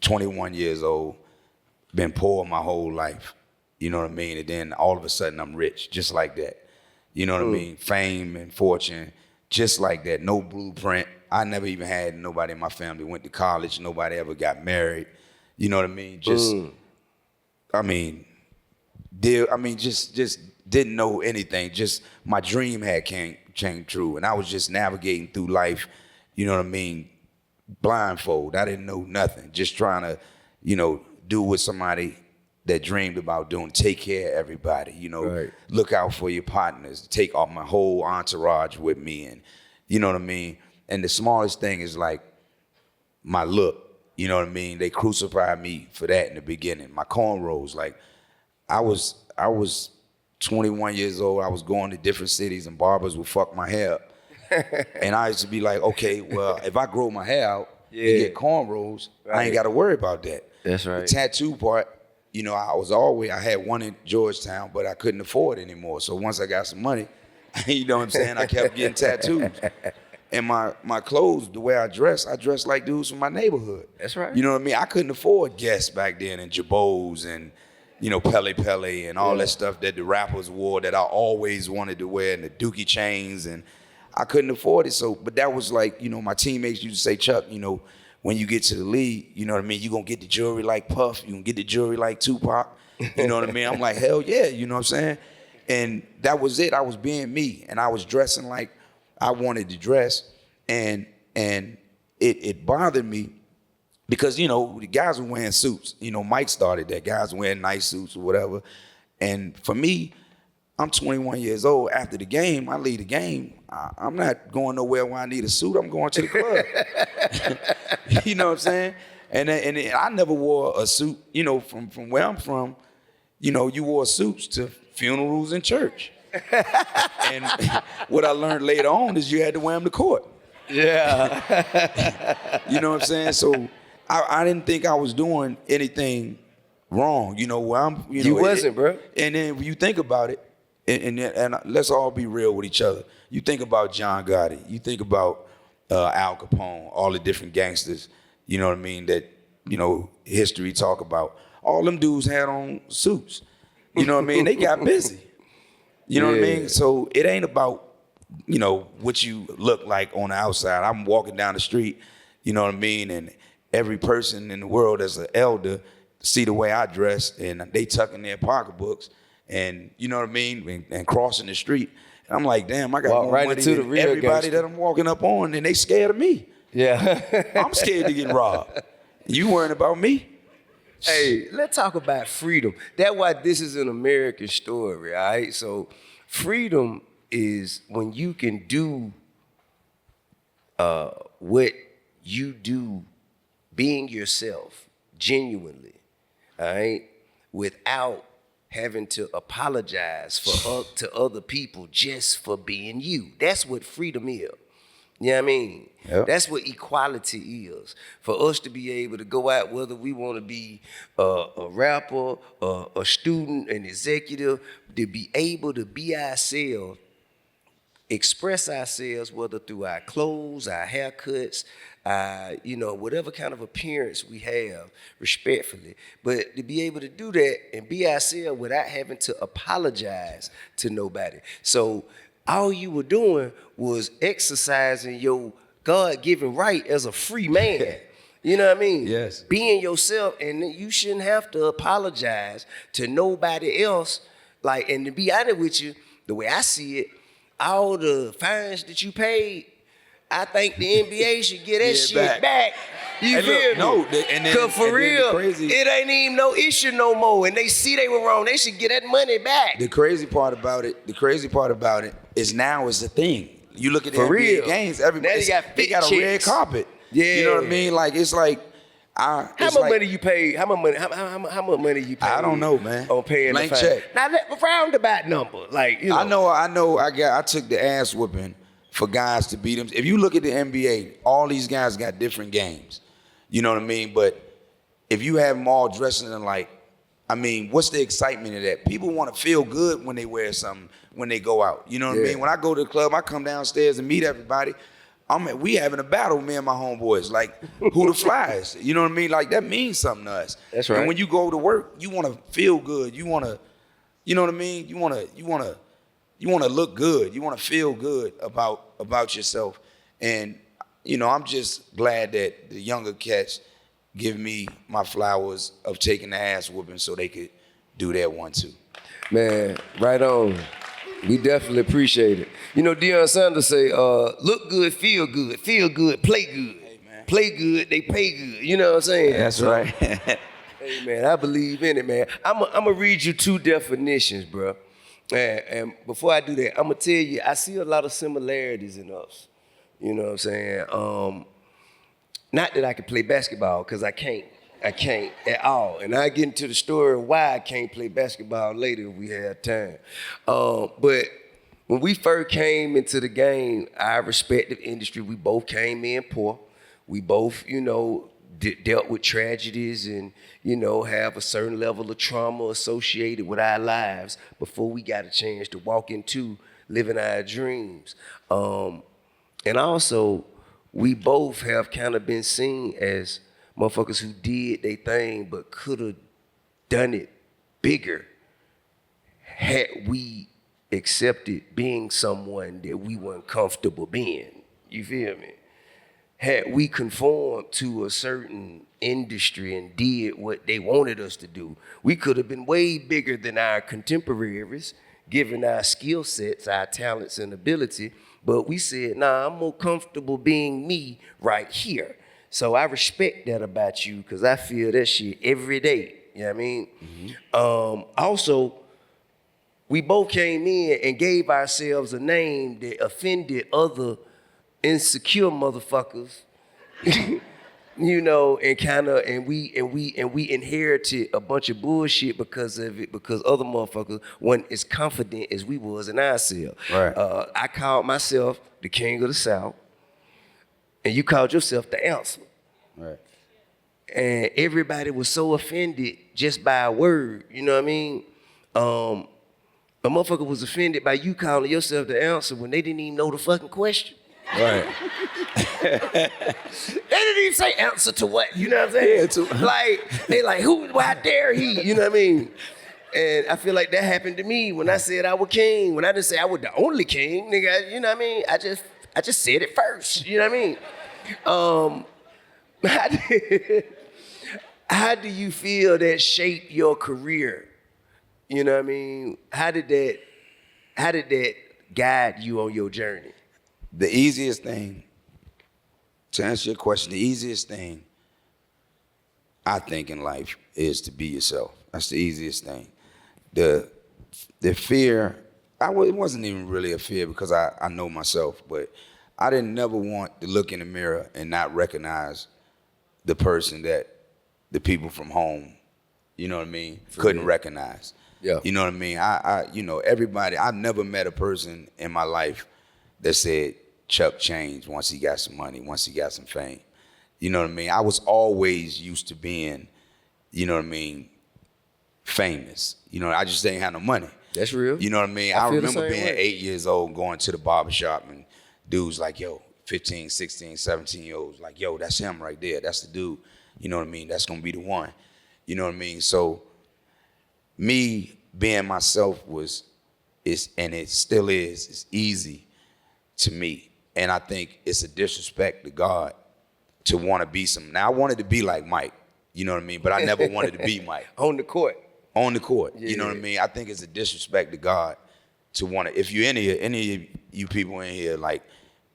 21 years old, been poor my whole life. You know what I mean? And then all of a sudden I'm rich, just like that. You know what I mean? Fame and fortune, just like that. No blueprint. I never even had nobody in my family went to college. Nobody ever got married. You know what I mean? Just didn't know anything. Just my dream had came true. And I was just navigating through life, you know what I mean, blindfold. I didn't know nothing. Just trying to, do what somebody that dreamed about doing, take care of everybody, look out for your partners, take off my whole entourage with me, and you know what I mean? And the smallest thing is like my look, you know what I mean? They crucified me for that in the beginning. My cornrows, like I was 21 years old, I was going to different cities and barbers would fuck my hair up. And I used to be like, okay, well, if I grow my hair out and get cornrows, I ain't gotta worry about that. That's right. The tattoo part, I had one in Georgetown, but I couldn't afford it anymore. So once I got some money, you know what I'm saying, I kept getting tattoos. And my clothes, the way I dress like dudes from my neighborhood. That's right. You know what I mean? I couldn't afford Guess back then and Jabos and, Pele Pele and all that stuff that the rappers wore that I always wanted to wear, and the Dookie chains, and I couldn't afford it. So, but that was like, my teammates used to say, Chuck, when you get to the league, you know what I mean? You're going to get the jewelry like Puff. You're going to get the jewelry like Tupac. You know what I mean? I'm like, hell yeah, you know what I'm saying? And that was it. I was being me, and I was dressing like I wanted to dress, and it bothered me because, the guys were wearing suits. Mike started that. Guys were wearing nice suits or whatever. And for me, I'm 21 years old. After the game, I leave the game. I'm not going nowhere where I need a suit. I'm going to the club. You know what I'm saying? And I never wore a suit, from where I'm from, you wore suits to funerals and church. And what I learned later on is you had to wear them to court. Yeah. You know what I'm saying? So I didn't think I was doing anything wrong. Where I'm, You wasn't, bro. And then when you think about it, and let's all be real with each other. You think about John Gotti. You think about Al Capone, all the different gangsters, you know what I mean, that, history talk about. All them dudes had on suits. You know what I mean? They got busy. You know what I mean? So it ain't about, what you look like on the outside. I'm walking down the street, you know what I mean? And every person in the world as an elder see the way I dress, and they tuck in their pocketbooks, and you know what I mean, and crossing the street. And I'm like, damn, I got more right money into than the real everybody gangster that I'm walking up on, and they scared of me. Yeah. I'm scared to get robbed. You worrying about me? Hey, let's talk about freedom. That's why this is an American story, all right? So freedom is when you can do what you do, being yourself, genuinely, all right, without having to apologize to other people just for being you. That's what freedom is. You know what I mean? Yep. That's what equality is. For us to be able to go out, whether we want to be a rapper, a student, an executive, to be able to be ourselves, express ourselves, whether through our clothes, our haircuts, whatever kind of appearance we have, respectfully. But to be able to do that and be ourselves without having to apologize to nobody. So all you were doing was exercising your God-given right as a free man. You know what I mean? Yes. Being yourself, and you shouldn't have to apologize to nobody else. And to be honest with you, the way I see it, all the fines that you paid, I think the NBA should get that shit back. You feel me? No, because for real, it ain't even no issue no more. And they see they were wrong. They should get that money back. The crazy part about it is now it's a thing. You look at the NBA games, everybody they got a red carpet. Yeah. You know what I mean? Like it's like how much money you paid? How much money you paid? I don't know, man. On paying blank the fine. check. Now roundabout number, I know. I took the ass whooping for guys to beat them. If you look at the NBA, all these guys got different games. You know what I mean? But if you have them all dressing in what's the excitement of that? People want to feel good when they wear something when they go out. You know what I mean? When I go to the club, I come downstairs and meet everybody. we having a battle, me and my homeboys, like who the flyest. You know what I mean? Like that means something to us. That's right. And when you go to work, you want to feel good. You want to, you know what I mean? You want to look good. You want to feel good about yourself. And you know, I'm just glad that the younger cats give me my flowers of taking the ass whooping so they could do that one too. Man, right on. We definitely appreciate it. You know, Deion Sanders say, look good, feel good, play good. Hey, man. Play good, they pay good. You know what I'm saying? That's right. Hey, man, I believe in it, man. I'm going to read you 2 definitions, bro. And before I do that, I'm going to tell you, I see a lot of similarities in us. You know what I'm saying? Not that I can play basketball, because I can't. I can't at all. And I get into the story of why I can't play basketball later if we have time. But when we first came into the game, our respective industry, we both came in poor. We both, you know, dealt with tragedies and, you know, have a certain level of trauma associated with our lives before we got a chance to walk into living our dreams. And also, we both have kind of been seen as motherfuckers who did their thing but could have done it bigger had we accepted being someone that we weren't comfortable being. You feel me? Had we conformed to a certain industry and did what they wanted us to do, we could have been way bigger than our contemporaries, given our skill sets, our talents and ability. But we said, nah, I'm more comfortable being me right here. So I respect that about you because I feel that shit every day. You know what I mean? Mm-hmm. Also, we both came in and gave ourselves a name that offended other insecure motherfuckers. You know, and we inherited a bunch of bullshit because of it, because other motherfuckers weren't as confident as we was in ourselves. Right. I called myself the king of the South, and you called yourself the answer. Right. And everybody was so offended just by a word, you know what I mean? A motherfucker was offended by you calling yourself the answer when they didn't even know the fucking question. Right. They didn't even say answer to what, you know what I'm saying? Yeah, like, they like, why dare he, you know what I mean? And I feel like that happened to me when I said I was king, when I didn't say I was the only king, nigga, you know what I mean? I just said it first, you know what I mean? How do you feel that shaped your career? You know what I mean? How did that guide you on your journey? The easiest thing, to answer your question, the easiest thing I think in life is to be yourself. That's the easiest thing. The fear, it wasn't even really a fear because I know myself, but I didn't never want to look in the mirror and not recognize the person that the people from home, you know what I mean, couldn't recognize. Yeah. You know what I mean? I you know, everybody, I've never met a person in my life that said Chuck changed once he got some money, once he got some fame. You know what I mean? I was always used to being, you know what I mean, famous. You know, I just didn't have no money. That's real. You know what I mean? I remember being 8 years old, going to the barbershop, and dudes like, yo, 15, 16, 17-year-olds, like, yo, that's him right there. That's the dude. You know what I mean? That's going to be the one. You know what I mean? So me being myself and it still is, it's easy to me. And I think it's a disrespect to God to want to be some. Now, I wanted to be like Mike, you know what I mean? But I never wanted to be Mike. On the court. On the court, yeah. You know what I mean? I think it's a disrespect to God to want to, if you any of you people in here, like,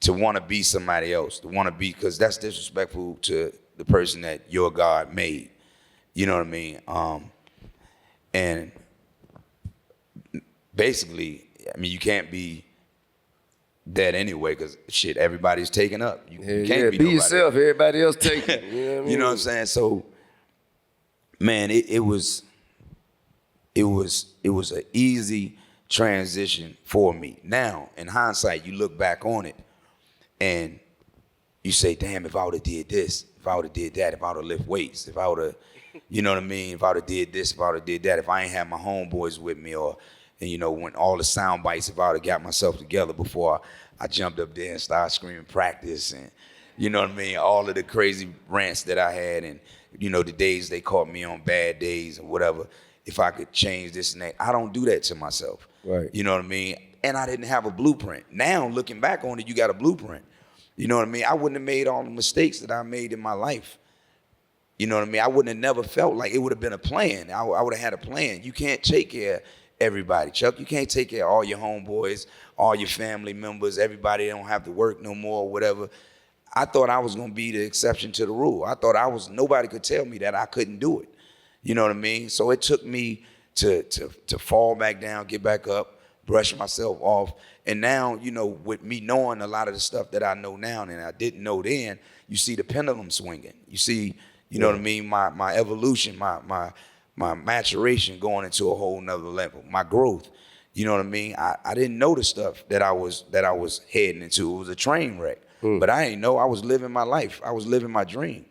to want to be somebody else, to want to be, because that's disrespectful to the person that your God made. You know what I mean? And basically, I mean, you can't be that anyway, because shit, everybody's taken up. You can't be yourself. Else. Everybody else taken. You know what I mean? You know what I'm saying? So, man, it was an easy transition for me. Now, in hindsight, you look back on it and you say, damn, if I would have did this, if I would have did that, if I would have lift weights, if I would have, you know what I mean? If I would have did this, if I would have did that, if I ain't had my homeboys with me, or And, when all the sound bites, if I would have got myself together before I jumped up there and started screaming practice and, you know what I mean, all of the crazy rants that I had and, the days they caught me on bad days or whatever, if I could change this and that. I don't do that to myself. Right. You know what I mean? And I didn't have a blueprint. Now, looking back on it, you got a blueprint. You know what I mean? I wouldn't have made all the mistakes that I made in my life. You know what I mean? I wouldn't have never felt like it would have been a plan. I would have had a plan. You can't take care of everybody, Chuck. You can't take care of all your homeboys, all your family members, everybody that don't have to work no more or whatever. I thought I was gonna be the exception to the rule. I thought nobody could tell me that I couldn't do it. You know what I mean? So it took me to fall back down, get back up, brush myself off. And now, with me knowing a lot of the stuff that I know now and I didn't know then, you see the pendulum swinging. You see, you know what I mean, my evolution, my maturation going into a whole nother level, my growth. You know what I mean? I didn't know the stuff that I was heading into. It was a train wreck. But I didn't know. I was living my life. I was living my dream.